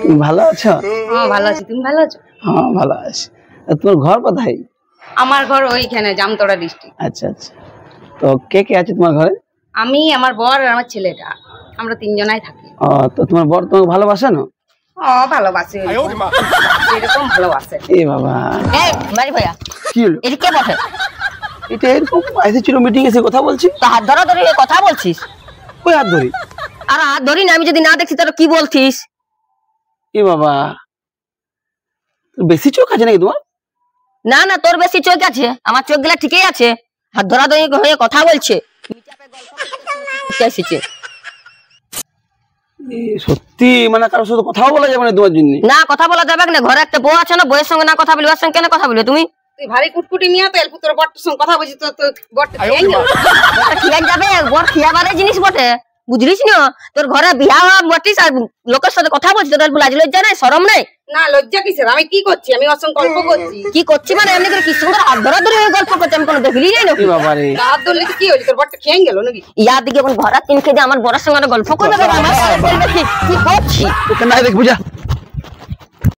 তুমি ভালো আছো? হ্যাঁ ভালো আছি, তুমি ভালো আছো? হ্যাঁ ভালো আছি। তোমার ঘর কোথায়? আমার ঘর ওইখানে জামতলা ডিস্ট্রিক্ট। আচ্ছা আচ্ছা। তো কে কে আছে তোমার ঘরে? আমি, আমার বর আর আমার ছেলেটা, আমরা তিনজনাই থাকি। তো তোমার বর তোমাকে ভালোবাসে না? ভালোবাসে, এরকম ভালোবাসে। এ বাবা, বাড়ি ভাইয়া কি হলো? এটা কে বসে? এটা এরকম এসেছিল মিটিং এসে কথা বলছি। তো হাত ধরা ধরে কথা বলছিস? ওই হাত ধরি। আর হাত ধরি না, আমি যদি না দেখছি তাহলে কি বলছিস? এ বাবা, বেশি চোখ আছে নাকি তোমার? না না, তোর বেশি চোখ আছে, আমার চোখ গুলা ঠিকই আছে। হাত ধরা ধরি হয়ে কথা বলছে। সত্যি মানে কারোর সাথে কথাও বলা যাবে না তোমার জন্য? না, কথা বলা যাবে না। ঘরে একটা বউ আছে না, বউয়ের সঙ্গে না কথা বলি, ওর সঙ্গে কেন কথা বলি তুমি? তুই ভারী কুটকুটি মিয়া, তো এলপু তোর বরটার সঙ্গে কথা বলছিস, তো বরটা খেয়ে গেল। খিয়া যাবে, বর খিয়াবারের জিনিস বটে, বুঝলিস না? তোর ঘরে বিয়া বটিস আর লোকের সাথে কথা বলছিস, তোর লাজ লজ্জা নাই, শরম নাই? না, লজ্জা কিসের? আমি কি করছি? আমি ওর সঙ্গে গল্প করছি। কি করছি মানে এমনি করে কি সুন্দর হাত ধরা ধরে গল্প করছি, আমি কোনো দেখলি নাই নাকি? বাবা রে, হাত ধরলে কি হয়েছে? তোর বরটা খেয়ে গেল নাকি? ইয়ার দিকে এখন ঘরে তিন খেয়ে আমার বড়ার সঙ্গে গল্প করবে, আমার কি করছি? না দেখ বুঝা